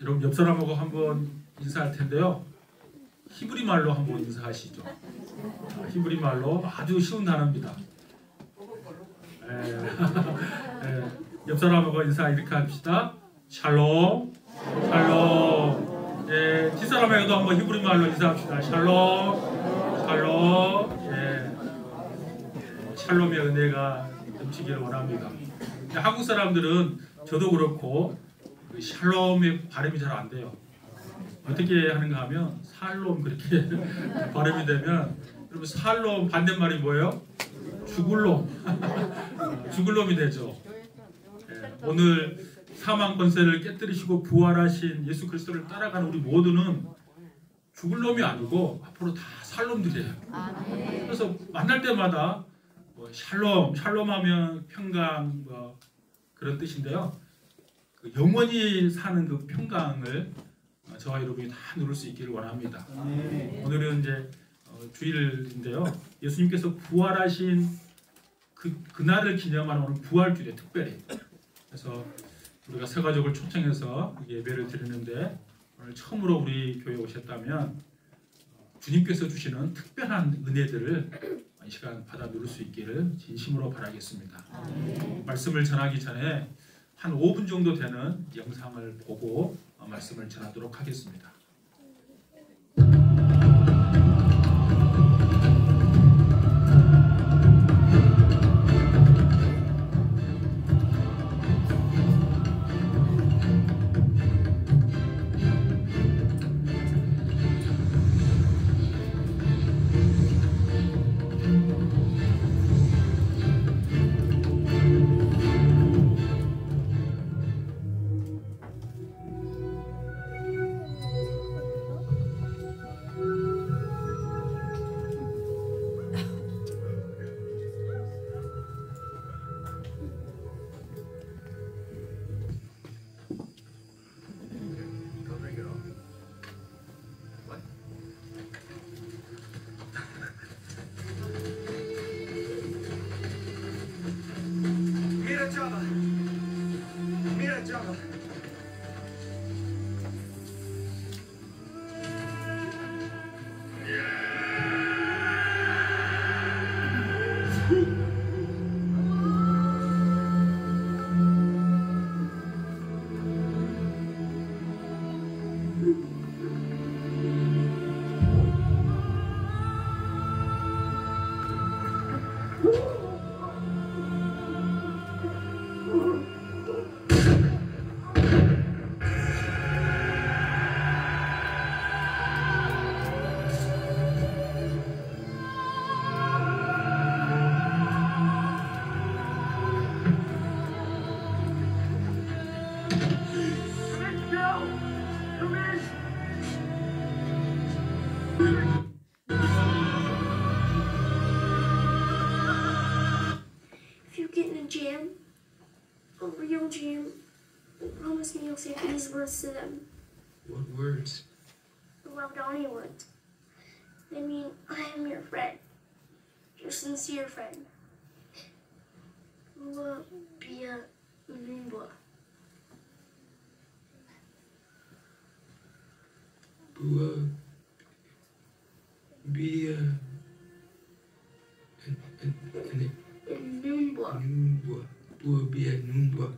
여러분 옆 사람하고 한번 인사할 텐데요. 히브리 말로 한번 인사하시죠. 히브리 말로 아주 쉬운 단어입니다. 옆 사람하고 인사 이렇게 합시다. 샬롬, 샬롬. 뒷사람에게도 한번 히브리 말로 인사합시다. 샬롬, 샬롬. 샬롬의 은혜가 넘치기를 원합니다. 한국 사람들은 저도 그렇고 샬롬의 발음이 잘 안 돼요. 어떻게 하는가 하면 살롬 그렇게 발음이 되면, 여러분 살롬 반대말이 뭐예요? 죽을 놈. 죽을 놈이 되죠. 오늘 사망 권세를 깨뜨리시고 부활하신 예수 그리스도를 따라가는 우리 모두는 죽을 놈이 아니고 앞으로 다 살 놈들이에요. 그래서 만날 때마다 뭐 샬롬, 샬롬하면 평강 뭐 그런 뜻인데요. 그 영원히 사는 그 평강을 저와 여러분이 다 누릴 수 있기를 원합니다. 오늘은 이제 주일인데요. 예수님께서 부활하신 그날을 기념하는 오늘 부활주일에 특별히 그래서 우리가 새 가족을 초청해서 예배를 드리는데, 오늘 처음으로 우리 교회에 오셨다면 주님께서 주시는 특별한 은혜들을 이 시간 받아 누릴 수 있기를 진심으로 바라겠습니다. 말씀을 전하기 전에 한 5분 정도 되는 영상을 보고 말씀을 전하도록 하겠습니다. Promise me you'll say these words to them. What words? The Waudani words. They mean, I am your friend. Your sincere friend. Bua Bia Ulimbua. Bua Bia Numbua. Numbua. Bua Bia Numbua.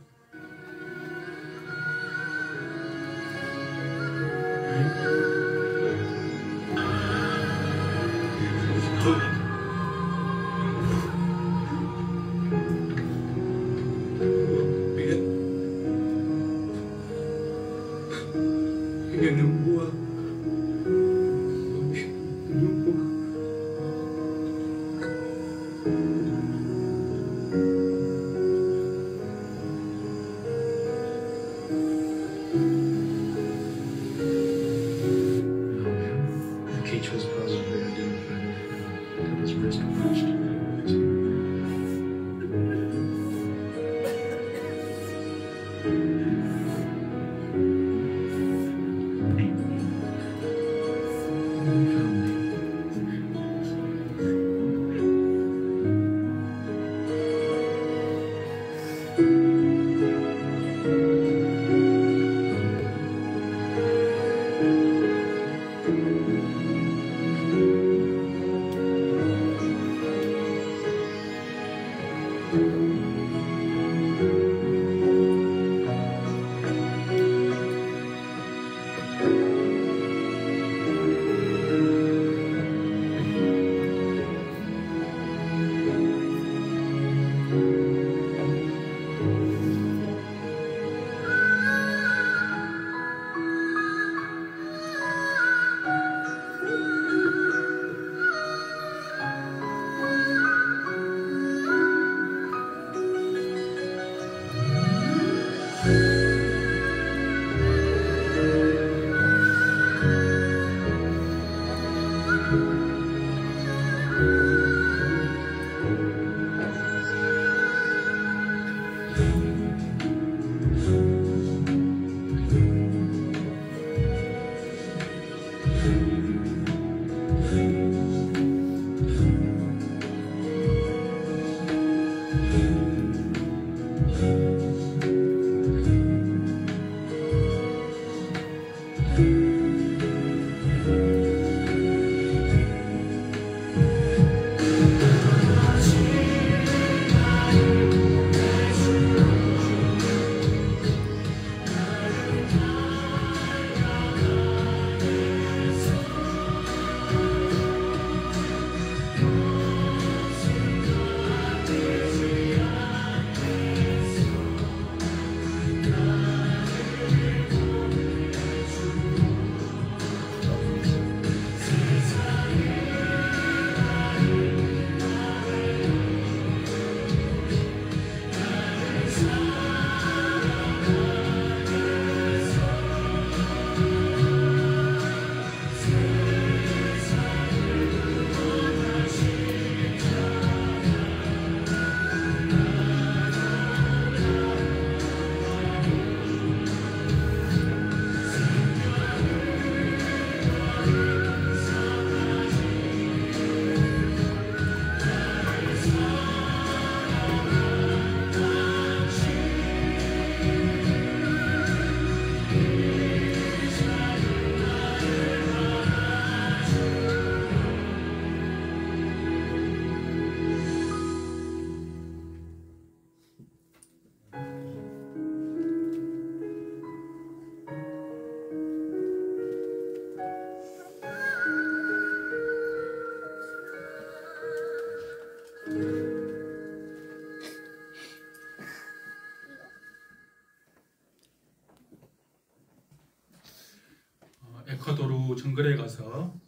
에콰도르 정글에 가서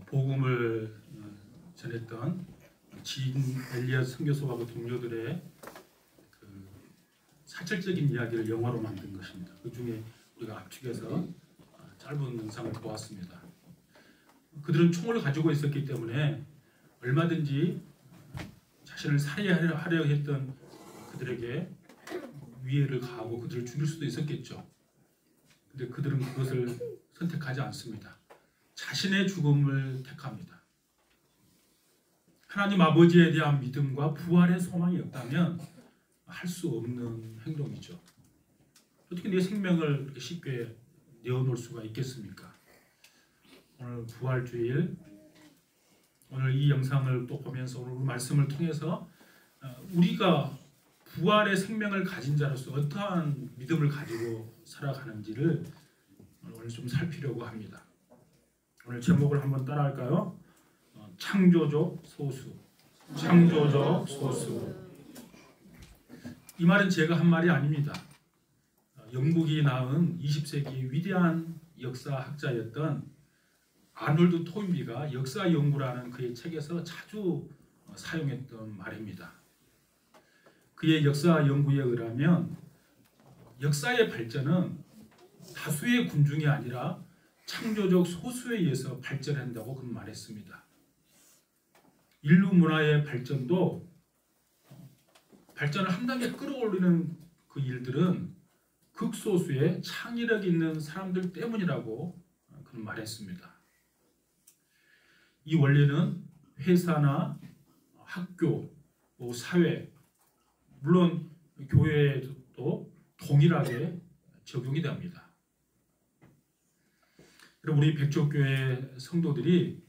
복음을 전했던 진 엘리엇 선교사와 그 동료들의 그 사실적인 이야기를 영화로 만든 것입니다. 그 중에 우리가 압축해서 짧은 영상을 보았습니다. 그들은 총을 가지고 있었기 때문에 얼마든지 자신을 살해하려 했던 그들에게 위해를 가하고 그들을 죽일 수도 있었겠죠. 근데 그들은 그것을 선택하지 않습니다. 자신의 죽음을 택합니다. 하나님 아버지에 대한 믿음과 부활의 소망이 없다면 할 수 없는 행동이죠. 어떻게 내 생명을 이렇게 쉽게 내어놓을 수가 있겠습니까? 오늘 부활주일, 오늘 이 영상을 또 보면서 오늘 말씀을 통해서 우리가 부활의 생명을 가진 자로서 어떠한 믿음을 가지고 살아가는지를 오늘 좀 살피려고 합니다. 오늘 제목을 한번 따라할까요? 창조적 소수. 창조적 소수. 이 말은 제가 한 말이 아닙니다. 영국이 낳은 20세기 위대한 역사학자였던 아놀드 토인비가 역사 연구라는 그의 책에서 자주 사용했던 말입니다. 그의 역사 연구에 의하면 역사의 발전은 다수의 군중이 아니라 창조적 소수에 의해서 발전한다고 그 말했습니다. 인류 문화의 발전도 발전을 한 단계 끌어올리는 그 일들은 극소수의 창의력 있는 사람들 때문이라고 그는 말했습니다. 이 원리는 회사나 학교, 사회, 물론 교회에도 동일하게 적용이 됩니다. 그럼 우리 백조교회 성도들이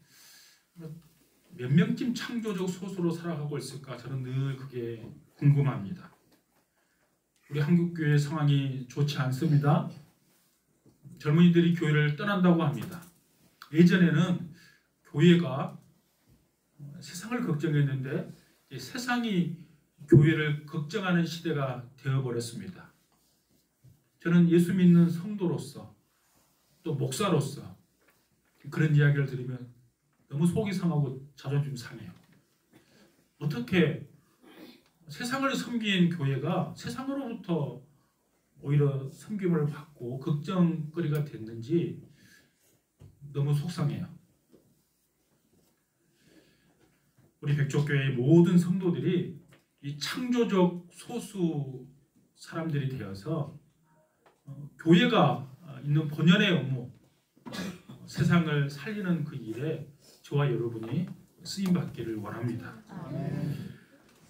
몇 명쯤 창조적 소수로 살아가고 있을까? 저는 늘 그게 궁금합니다. 우리 한국교회 상황이 좋지 않습니다. 젊은이들이 교회를 떠난다고 합니다. 예전에는 교회가 세상을 걱정했는데 세상이 교회를 걱정하는 시대가 되어버렸습니다. 저는 예수 믿는 성도로서 또 목사로서 그런 이야기를 들으면 너무 속이 상하고 자존심 상해요. 어떻게 세상을 섬긴 교회가 세상으로부터 오히려 섬김을 받고 걱정거리가 됐는지 너무 속상해요. 우리 백조교회의 모든 성도들이 이 창조적 소수 사람들이 되어서 교회가 있는 본연의 업무, 세상을 살리는 그 일에 저와 여러분이 쓰임받기를 원합니다.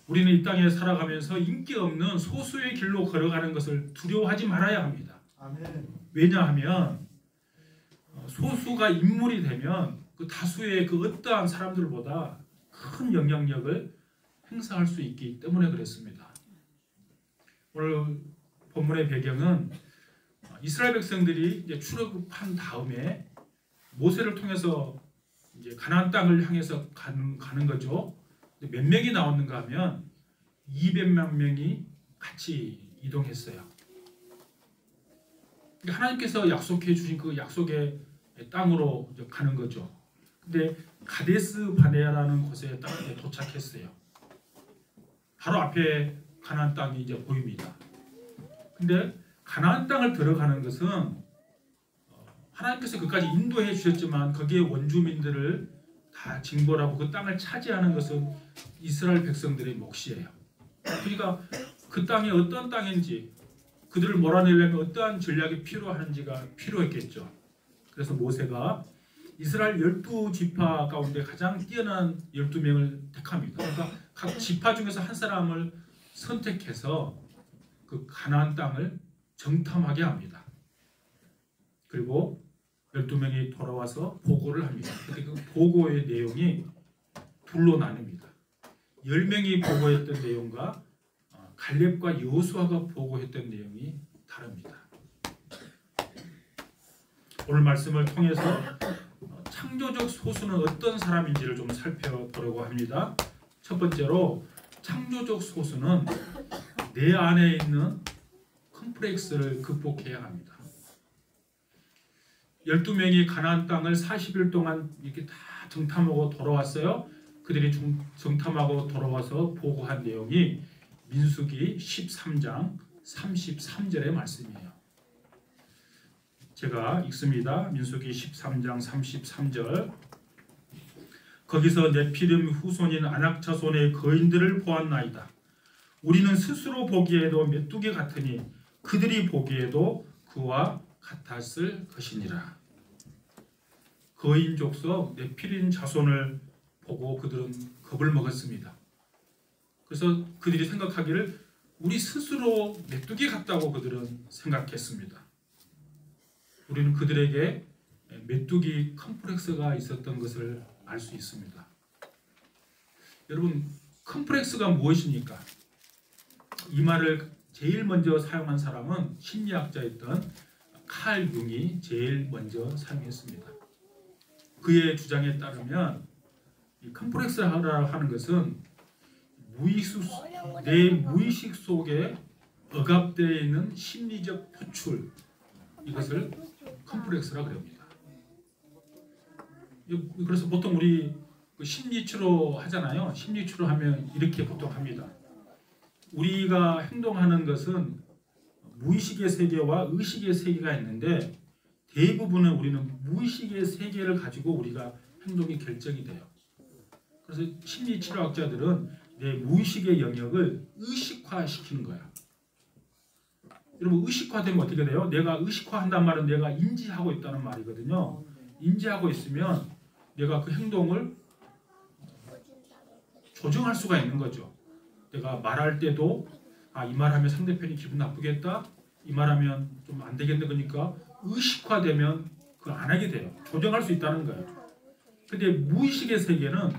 우리는 이 땅에 살아가면서 인기 없는 소수의 길로 걸어가는 것을 두려워하지 말아야 합니다. 왜냐하면 소수가 인물이 되면 그 다수의 그 어떠한 사람들보다 큰 영향력을 행사할 수 있기 때문에 그렇습니다. 오늘 본문의 배경은 이스라엘 백성들이 이제 출애굽한 다음에 모세를 통해서 이제 가나안 땅을 향해서 가는 거죠. 몇 명이 나왔는가 하면 200만 명이 같이 이동했어요. 하나님께서 약속해 주신 그 약속의 땅으로 이제 가는 거죠. 근데 가데스 바네아라는 곳에 딱 도착했어요. 바로 앞에 가나안 땅이 이제 보입니다. 근데 가나안 땅을 들어가는 것은 하나님께서 그까지 인도해 주셨지만 거기에 원주민들을 다 징벌하고 그 땅을 차지하는 것은 이스라엘 백성들의 몫이에요. 그러니까 그 땅이 어떤 땅인지 그들을 몰아내려면 어떠한 전략이 필요한지가 필요했겠죠. 그래서 모세가 이스라엘 12지파 가운데 가장 뛰어난 12명을 택합니다. 그러니까 각 지파 중에서 한 사람을 선택해서 그 가나안 땅을 정탐하게 합니다. 그리고 12명이 돌아와서 보고를 합니다. 근데 그 보고의 내용이 둘로 나뉩니다. 10명이 보고했던 내용과 갈렙과 여호수아가 보고했던 내용이 다릅니다. 오늘 말씀을 통해서 창조적 소수는 어떤 사람인지를 좀 살펴보려고 합니다. 첫 번째로 창조적 소수는 내 안에 있는 컴플렉스를 극복해야 합니다. 12명이 가나안 땅을 40일 동안 이렇게 다 정탐하고 돌아왔어요. 그들이 정탐하고 돌아와서 보고한 내용이 민수기 13장 33절의 말씀이에요. 제가 읽습니다. 민수기 13장 33절. 거기서 네피림 후손인 아낙 자손의 거인들을 보았나이다. 우리는 스스로 보기에도 메뚜기 같으니 그들이 보기에도 그와 같았을 것이니라. 거인 족속 네피림 자손을 보고 그들은 겁을 먹었습니다. 그래서 그들이 생각하기를 우리 스스로 메뚜기 같다고 그들은 생각했습니다. 우리는 그들에게 메뚜기 컴플렉스가 있었던 것을 알 수 있습니다. 여러분, 컴플렉스가 무엇입니까? 이 말을 제일 먼저 사용한 사람은 심리학자였던 칼 융이 제일 먼저 사용했습니다. 그의 주장에 따르면 이 컴플렉스라 하는 것은 내 무의식 속에 억압되어 있는 심리적 표출, 이것을 컴플렉스라 그럽니다. 그래서 보통 우리 심리치료 하잖아요. 심리치료 하면 이렇게 보통 합니다. 우리가 행동하는 것은 무의식의 세계와 의식의 세계가 있는데 대부분은 우리는 무의식의 세계를 가지고 우리가 행동이 결정이 돼요. 그래서 심리치료학자들은 내 무의식의 영역을 의식화시키는 거야. 여러분, 의식화되면 어떻게 돼요? 내가 의식화한단 말은 내가 인지하고 있다는 말이거든요. 인지하고 있으면 내가 그 행동을 조정할 수가 있는 거죠. 내가 말할 때도 이 말하면 상대편이 기분 나쁘겠다, 이 말하면 좀 안 되겠네, 그러니까 의식화되면 그걸 안 하게 돼요. 조정할 수 있다는 거예요. 근데 무의식의 세계는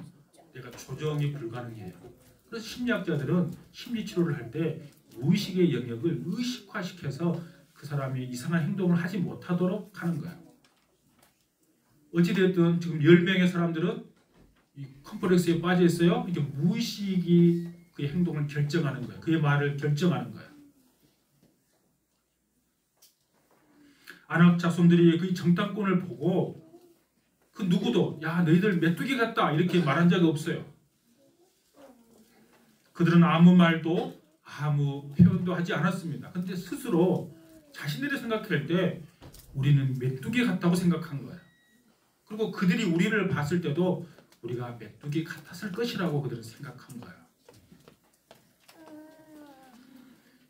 내가 조정이 불가능해요. 그래서 심리학자들은 심리치료를 할 때 무의식의 영역을 의식화시켜서 그 사람이 이상한 행동을 하지 못하도록 하는 거예요. 어찌됐든 지금 10명의 사람들은 이 컴플렉스에 빠져 있어요. 이게 무의식이 그의 행동을 결정하는 거예요. 그의 말을 결정하는 거예요. 아낙 자손들이 그 정탐꾼을 보고 그 누구도 야 너희들 메뚜기 같다 이렇게 말한 적이 없어요. 그들은 아무 말도 아무 표현도 하지 않았습니다. 그런데 스스로 자신들이 생각할 때 우리는 메뚜기 같다고 생각한 거예요. 그리고 그들이 우리를 봤을 때도 우리가 메뚜기 같았을 것이라고 그들은 생각한 거예요.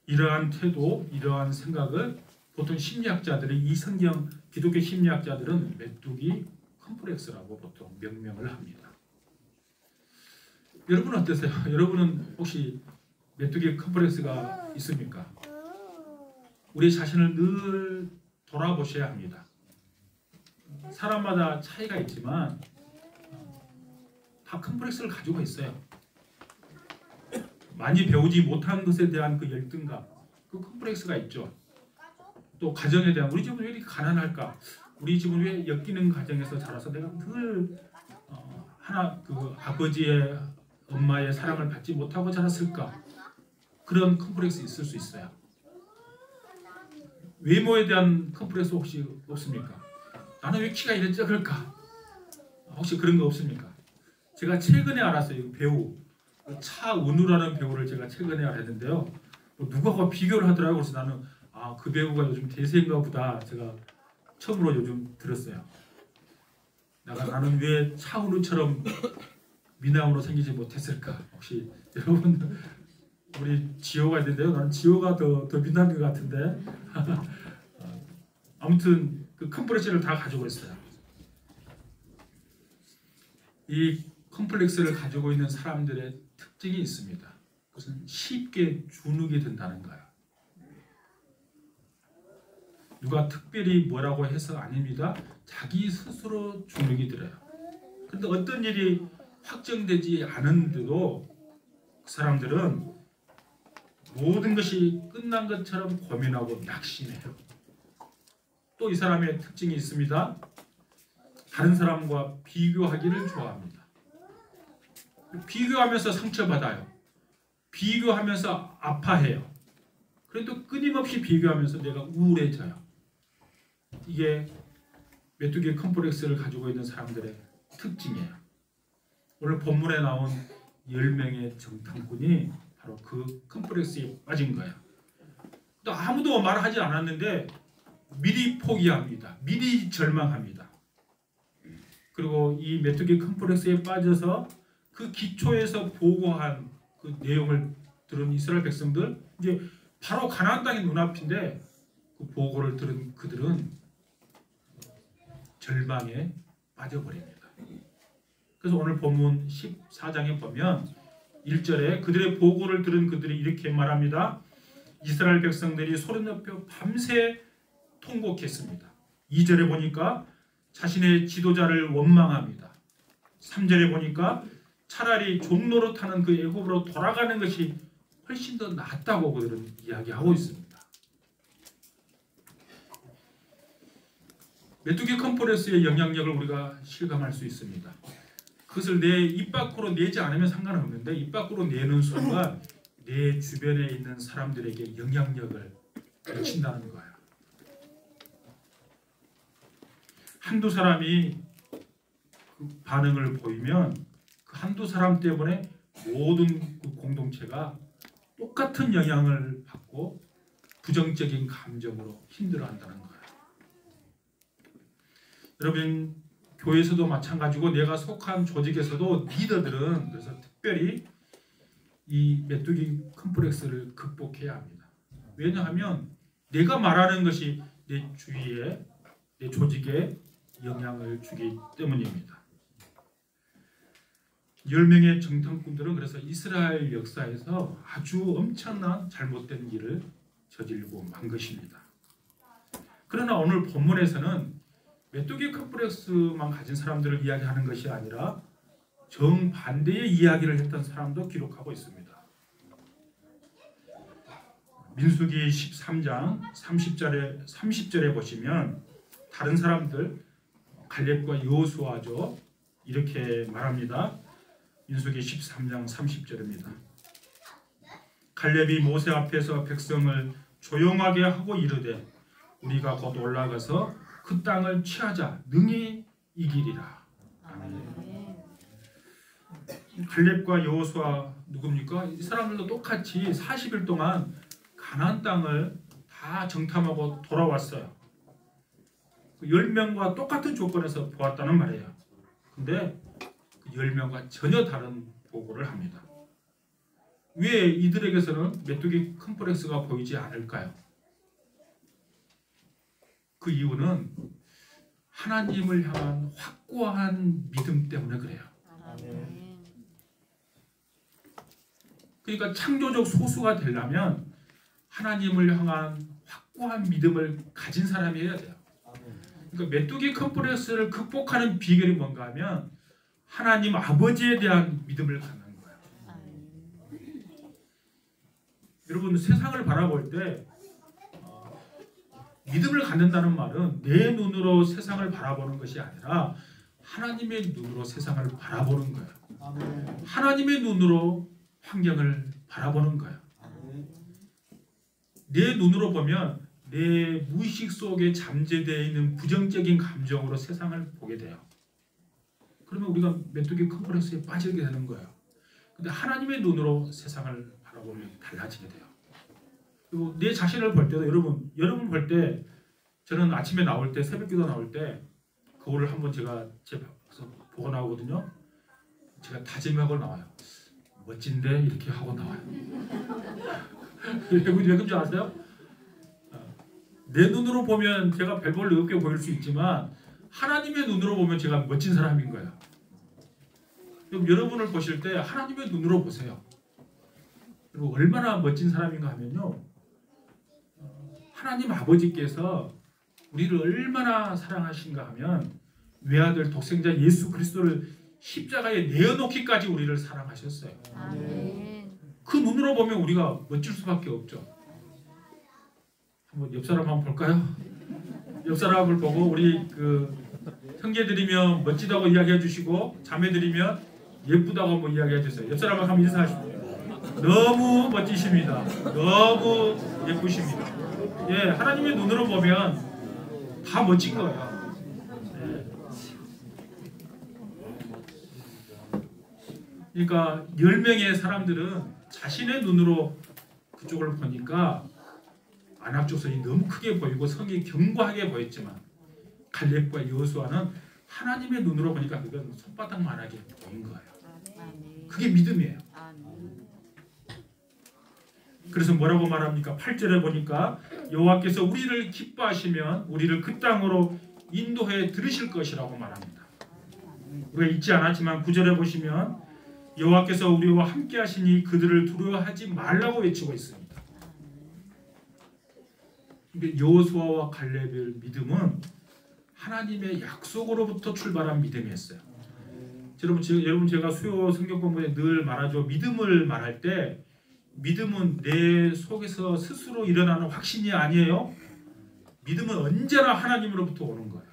이러한 태도, 이러한 생각을 보통 심리학자들이 이 성경 기독교 심리학자들은 메뚜기 컴플렉스라고 보통 명명을 합니다. 여러분은 어떠세요? 여러분은 혹시 메뚜기 컴플렉스가 있습니까? 우리 자신을 늘 돌아보셔야 합니다. 사람마다 차이가 있지만 다 컴플렉스를 가지고 있어요. 많이 배우지 못한 것에 대한 그 열등감, 그 컴플렉스가 있죠. 또 가정에 대한 우리 집은 왜 이렇게 가난할까? 우리 집은 왜 엮이는 가정에서 자라서 내가 늘 그 아버지의 엄마의 사랑을 받지 못하고 자랐을까? 그런 컴플렉스 있을 수 있어요. 외모에 대한 컴플렉스 혹시 없습니까? 나는 왜 키가 이래 작을까? 혹시 그런 거 없습니까? 제가 최근에 알았어요. 배우 차은우라는 배우를 제가 최근에 알았는데요. 누가 비교를 하더라고요. 그래서 나는 그 배우가 요즘 대세인가 보다 제가 처음으로 요즘 들었어요. 나는 왜 차은우처럼 미남으로 생기지 못했을까? 혹시 여러분 우리 지호가 있는데요. 나는 지호가 더 미남인 것 같은데 아무튼 그 컴플렉스를 다 가지고 있어요. 이 컴플렉스를 가지고 있는 사람들의 특징이 있습니다. 그것은 쉽게 주눅이 든다는 거예요. 누가 특별히 뭐라고 해서 아닙니다. 자기 스스로 주눅이 들어요. 그런데 어떤 일이 확정되지 않은데도 그 사람들은 모든 것이 끝난 것처럼 고민하고 낙심해요. 또 이 사람의 특징이 있습니다. 다른 사람과 비교하기를 좋아합니다. 비교하면서 상처받아요. 비교하면서 아파해요. 그래도 끊임없이 비교하면서 내가 우울해져요. 이게 메뚜기 컴플렉스를 가지고 있는 사람들의 특징이에요. 오늘 본문에 나온 10명의 정탐꾼이 바로 그 컴플렉스에 빠진 거예요. 또 아무도 말하지 않았는데 미리 포기합니다. 미리 절망합니다. 그리고 이 메뚜기 컴플렉스에 빠져서 그 기초에서 보고한 그 내용을 들은 이스라엘 백성들, 이제 바로 가나안 땅이 눈앞인데 그 보고를 들은 그들은 절망에 빠져버립니다. 그래서 오늘 본문 14장에 보면 1절에 그들의 보고를 들은 그들이 이렇게 말합니다. 이스라엘 백성들이 소리 높여 밤새 통곡했습니다. 2절에 보니까 자신의 지도자를 원망합니다. 3절에 보니까 차라리 종노릇하는 그 애굽으로 돌아가는 것이 훨씬 더 낫다고 그들은 이야기하고 있습니다. 메뚜기 컴플렉스의 영향력을 우리가 실감할 수 있습니다. 그것을 내 입 밖으로 내지 않으면 상관없는데 입 밖으로 내는 순간 내 주변에 있는 사람들에게 영향력을 미친다는 거예요. 한두 사람이 그 반응을 보이면 그 한두 사람 때문에 모든 그 공동체가 똑같은 영향을 받고 부정적인 감정으로 힘들어한다는 거예요. 여러분, 교회에서도 마찬가지고 내가 속한 조직에서도 리더들은 그래서 특별히 이 메뚜기 컴플렉스를 극복해야 합니다. 왜냐하면 내가 말하는 것이 내 주위에, 내 조직에 영향을 주기 때문입니다. 10명의 정탐꾼들은 그래서 이스라엘 역사에서 아주 엄청난 잘못된 일을 저지르고 만 것입니다. 그러나 오늘 본문에서는 메뚜기 컴플렉스만 가진 사람들을 이야기하는 것이 아니라 정반대의 이야기를 했던 사람도 기록하고 있습니다. 민수기 13장 30절에 보시면 다른 사람들 갈렙과 여호수아죠. 이렇게 말합니다. 민수기 13장 30절입니다. 갈렙이 모세 앞에서 백성을 조용하게 하고 이르되 우리가 곧 올라가서 그 땅을 취하자 능히 이기리라. 아멘. 갈렙과 여호수아 누굽니까? 이 사람들도 똑같이 40일 동안 가나안 땅을 다 정탐하고 돌아왔어요. 10명과 똑같은 조건에서 보았다는 말이에요. 근데 그 10명과 전혀 다른 보고를 합니다. 왜 이들에게서는 메뚜기 컴플렉스가 보이지 않을까요? 그 이유는 하나님을 향한 확고한 믿음 때문에 그래요. 그러니까 창조적 소수가 되려면 하나님을 향한 확고한 믿음을 가진 사람이 해야 돼요. 그러니까 메뚜기 컴플렉스를 극복하는 비결이 뭔가 하면 하나님 아버지에 대한 믿음을 갖는 거예요. 여러분, 세상을 바라볼 때 믿음을 갖는다는 말은 내 눈으로 세상을 바라보는 것이 아니라 하나님의 눈으로 세상을 바라보는 거예요. 하나님의 눈으로 환경을 바라보는 거예요. 내 눈으로 보면 내 무의식 속에 잠재되어 있는 부정적인 감정으로 세상을 보게 돼요. 그러면 우리가 메뚜기 컴플렉스에 빠지게 되는 거예요. 근데 하나님의 눈으로 세상을 바라보면 달라지게 돼요. 그리고 내 자신을 볼 때도 여러분 볼 때 저는 아침에 나올 때 새벽기도 나올 때 거울을 한번 제가 제 밖에서 보고 나오거든요. 제가 다짐하고 나와요. 멋진데 이렇게 하고 나와요. 왜 그런지 아세요? 내 눈으로 보면 제가 별볼로 없게 보일 수 있지만 하나님의 눈으로 보면 제가 멋진 사람인 거예요. 그럼 여러분을 보실 때 하나님의 눈으로 보세요. 그리고 얼마나 멋진 사람인가 하면요. 하나님 아버지께서 우리를 얼마나 사랑하신가 하면 외아들 독생자 예수 그리스도를 십자가에 내어놓기까지 우리를 사랑하셨어요. 그 눈으로 보면 우리가 멋질 수밖에 없죠. 한번 옆 사람 한번 볼까요? 옆 사람을 보고 우리 그 형제들이면 멋지다고 이야기해 주시고 자매들이면 예쁘다고 한번 이야기해 주세요. 옆 사람을 한번 인사하십시오. 너무 멋지십니다. 너무 예쁘십니다. 예, 하나님의 눈으로 보면 다 멋진 거예요. 그러니까 10명의 사람들은 자신의 눈으로 그쪽을 보니까 아낙 족속이 너무 크게 보이고 성이 견고하게 보였지만 갈렙과 여호수아는 하나님의 눈으로 보니까 그건 손바닥만하게 보인 거예요. 그게 믿음이에요. 그래서 뭐라고 말합니까? 8절에 보니까 여호와께서 우리를 기뻐하시면 우리를 그 땅으로 인도해 들으실 것이라고 말합니다. 우리가 잊지 않았지만 9절에 보시면 여호와께서 우리와 함께 하시니 그들을 두려워하지 말라고 외치고 있습니다. 여호수아와 갈렙의 믿음은 하나님의 약속으로부터 출발한 믿음이었어요. 여러분 제가 수요 성경 공부에 늘 말하죠. 믿음을 말할 때 믿음은 내 속에서 스스로 일어나는 확신이 아니에요. 믿음은 언제나 하나님으로부터 오는 거예요.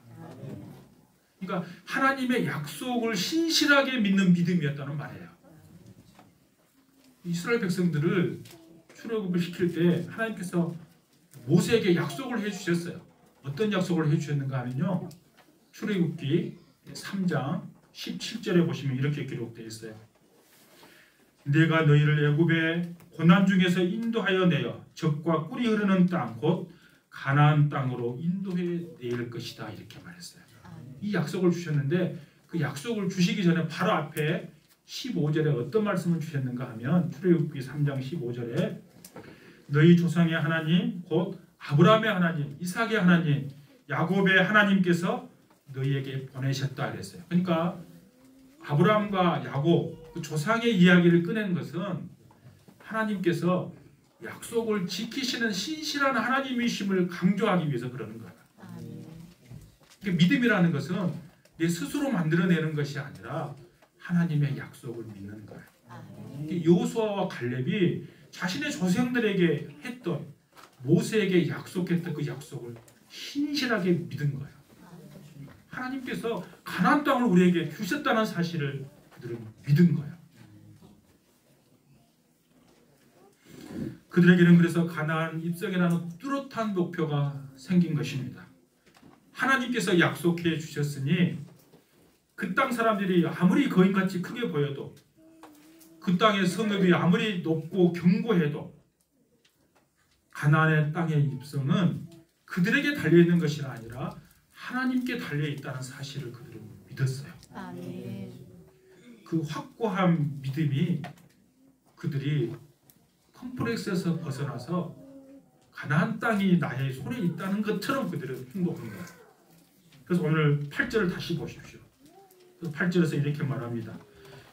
그러니까 하나님의 약속을 신실하게 믿는 믿음이었다는 말이에요. 이스라엘 백성들을 출애굽을 시킬 때 하나님께서 모세에게 약속을 해주셨어요. 어떤 약속을 해주셨는가 하면요. 출애굽기 3장 17절에 보시면 이렇게 기록되어 있어요. 내가 너희를 애굽의 고난 중에서 인도하여 내어 적과 꿀이 흐르는 땅 곧 가나안 땅으로 인도해 내릴 것이다 이렇게 말했어요. 이 약속을 주셨는데 그 약속을 주시기 전에 바로 앞에 15절에 어떤 말씀을 주셨는가 하면 출애굽기 3장 15절에 너희 조상의 하나님 곧 아브라함의 하나님, 이삭의 하나님, 야곱의 하나님께서 너희에게 보내셨다 그랬어요. 그러니까 아브라함과 야곱 그 조상의 이야기를 꺼낸 것은 하나님께서 약속을 지키시는 신실한 하나님이심을 강조하기 위해서 그러는 거예요. 믿음이라는 것은 내 스스로 만들어내는 것이 아니라 하나님의 약속을 믿는 거예요. 여호수아와 갈렙이 자신의 조상들에게 했던 모세에게 약속했던 그 약속을 신실하게 믿은 거예요. 하나님께서 가나안 땅을 우리에게 주셨다는 사실을 그들은 믿은 거예요. 그들에게는 그래서 가나안 입성이라는 뚜렷한 목표가 생긴 것입니다. 하나님께서 약속해 주셨으니 그 땅 사람들이 아무리 거인같이 크게 보여도 그 땅의 성읍이 아무리 높고 견고해도 가나안의 땅의 입성은 그들에게 달려있는 것이 아니라 하나님께 달려있다는 사실을 그들은 믿었어요. 그 확고한 믿음이 그들이 컴플렉스에서 벗어나서 가나안 땅이 나의 손에 있다는 것처럼 그들은 행동한 거예요. 그래서 오늘 8절을 다시 보십시오. 8절에서 이렇게 말합니다.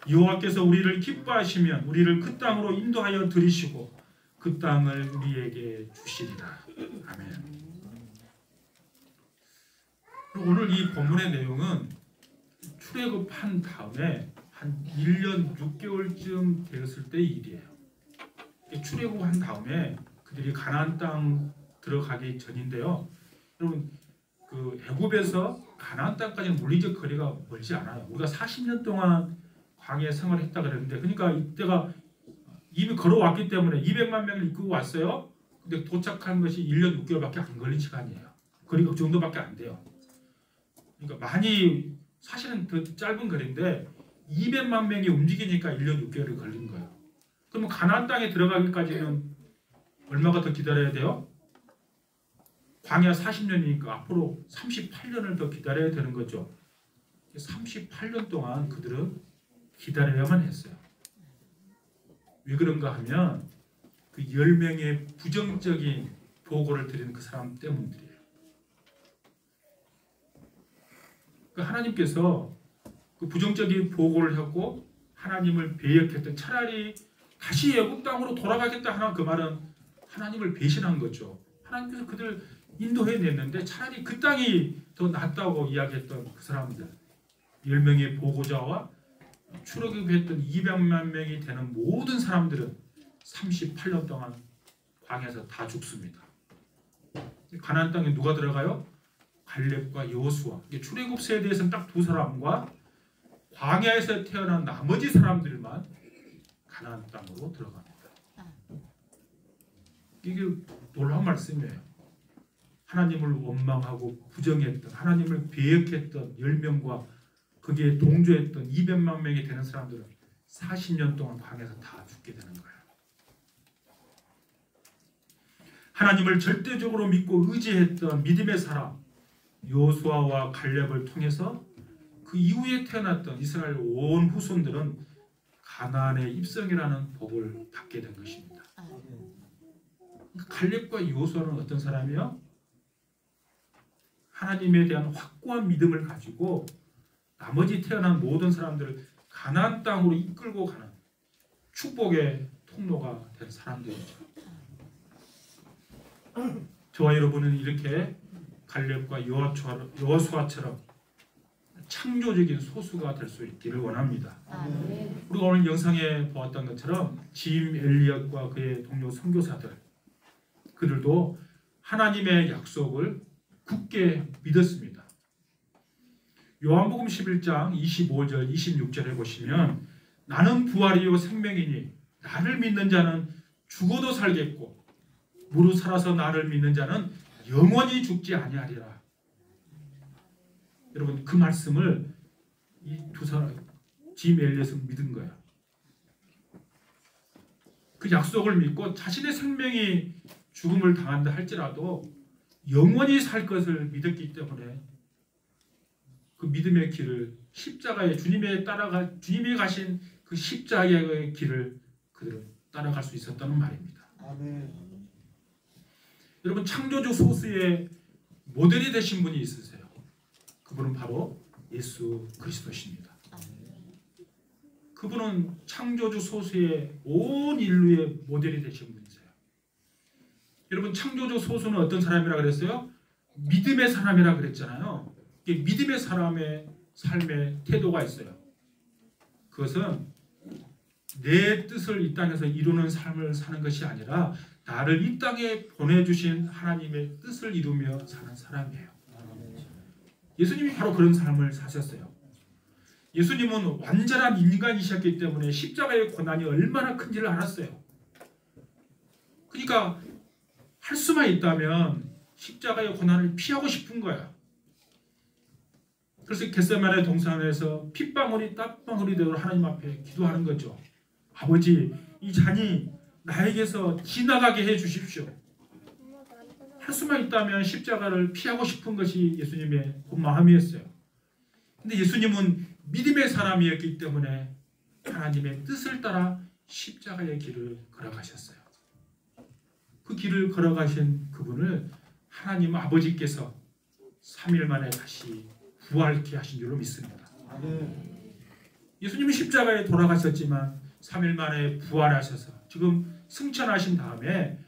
여호와께서 우리를 기뻐하시면 우리를 그 땅으로 인도하여 들이시고 그 땅을 우리에게 주시리라. 아멘. 오늘 이 본문의 내용은 출애굽한 다음에 한 1년 6개월쯤 되었을 때의 일이에요. 출애굽한 다음에 그들이 가나안 땅 들어가기 전인데요. 여러분 그 애굽에서 가나안 땅까지는 물리적 거리가 멀지 않아요. 우리가 40년 동안 광야에 생활했다 그랬는데 그러니까 이때가 이미 걸어왔기 때문에 200만 명을 이끌고 왔어요. 근데 도착한 것이 1년 6개월밖에 안 걸린 시간이에요. 거리가 그 정도밖에 안 돼요. 그러니까 많이 사실은 더 짧은 거리인데 200만 명이 움직이니까 1년 6개월이 걸린 거예요. 그러면 가나안 땅에 들어가기까지는 얼마가 더 기다려야 돼요? 광야 40년이니까 앞으로 38년을 더 기다려야 되는 거죠. 38년 동안 그들은 기다려야만 했어요. 왜 그런가 하면 그 10명의 부정적인 보고를 드리는 그 사람 때문이에요. 그 하나님께서 그 부정적인 보고를 했고 하나님을 배역했던 차라리 다시 애굽 땅으로 돌아가겠다 하는 그 말은 하나님을 배신한 거죠. 하나님께서 그들 인도해냈는데 차라리 그 땅이 더 낫다고 이야기했던 그 사람들 10명의 보고자와 출애굽했던 200만 명이 되는 모든 사람들은 38년 동안 광야에서 다 죽습니다. 가나안 땅에 누가 들어가요? 갈렙과 여호수아. 출애굽 세대에서는 딱 두 사람과 광야에서 태어난 나머지 사람들만 가나안 땅으로 들어갑니다. 이게 놀라운 말씀이에요. 하나님을 원망하고 부정했던 하나님을 배역했던 10명과 거기에 동조했던 200만 명이 되는 사람들은 40년 동안 광야에서 다 죽게 되는 거예요. 하나님을 절대적으로 믿고 의지했던 믿음의 사람 여호수아와 갈렙을 통해서 그 이후에 태어났던 이스라엘 온 후손들은 가나안의 입성이라는 복을 받게 된 것입니다. 갈렙과 여호수아는 어떤 사람이요? 하나님에 대한 확고한 믿음을 가지고 나머지 태어난 모든 사람들을 가나안 땅으로 이끌고 가는 축복의 통로가 된 사람들이죠. 저와 여러분은 이렇게 갈렙과 여호수아처럼 창조적인 소수가 될 수 있기를 원합니다. 우리가 오늘 영상에 보았던 것처럼 짐 엘리엇과 그의 동료 선교사들, 그들도 하나님의 약속을 굳게 믿었습니다. 요한복음 11장 25절 26절에 보시면 나는 부활이요 생명이니 나를 믿는 자는 죽어도 살겠고 무릇 살아서 나를 믿는 자는 영원히 죽지 아니하리라. 여러분 그 말씀을 이 두 사람 짐 엘리엇은 믿은 거예요. 그 약속을 믿고 자신의 생명이 죽음을 당한다 할지라도 영원히 살 것을 믿었기 때문에 그 믿음의 길을 십자가의 주님이 가신 그 십자가의 길을 그들은 따라갈 수 있었다는 말입니다. 아멘. 여러분 창조주 소수의 모델이 되신 분이 있으세요. 그분은 바로 예수 그리스도십니다. 그분은 창조주 소수의 온 인류의 모델이 되신 분이세요. 여러분 창조주 소수는 어떤 사람이라 그랬어요? 믿음의 사람이라 그랬잖아요. 믿음의 사람의 삶의 태도가 있어요. 그것은 내 뜻을 이 땅에서 이루는 삶을 사는 것이 아니라 나를 이 땅에 보내주신 하나님의 뜻을 이루며 사는 사람이에요. 예수님이 바로 그런 삶을 사셨어요. 예수님은 완전한 인간이셨기 때문에 십자가의 고난이 얼마나 큰지를 알았어요. 그러니까 할 수만 있다면 십자가의 고난을 피하고 싶은 거야. 그래서 겟세마네 동산에서 핏방울이 땀방울이 되도록 하나님 앞에 기도하는 거죠. 아버지, 이 잔이 나에게서 지나가게 해 주십시오. 할 수만 있다면 십자가를 피하고 싶은 것이 예수님의 마음이었어요. 근데 예수님은 믿음의 사람이었기 때문에 하나님의 뜻을 따라 십자가의 길을 걸어가셨어요. 그 길을 걸어가신 그분을 하나님 아버지께서 3일 만에 다시 부활케 하신 줄로 믿습니다. 예수님은 십자가에 돌아가셨지만 3일 만에 부활하셔서 지금 승천하신 다음에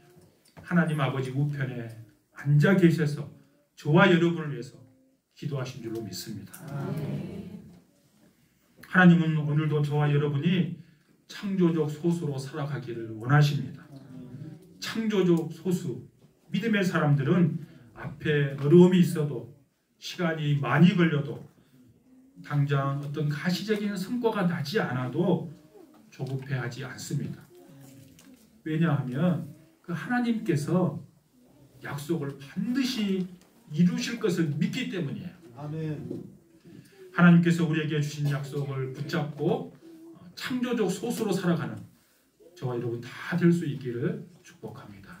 하나님 아버지 우편에 앉아 계셔서 저와 여러분을 위해서 기도하신 줄로 믿습니다. 하나님은 오늘도 저와 여러분이 창조적 소수로 살아가기를 원하십니다. 창조적 소수, 믿음의 사람들은 앞에 어려움이 있어도 시간이 많이 걸려도 당장 어떤 가시적인 성과가 나지 않아도 조급해하지 않습니다. 왜냐하면 그 하나님께서 약속을 반드시 이루실 것을 믿기 때문이에요. 아멘. 하나님께서 우리에게 주신 약속을 붙잡고 창조적 소수로 살아가는 저와 여러분 다 될 수 있기를 축복합니다.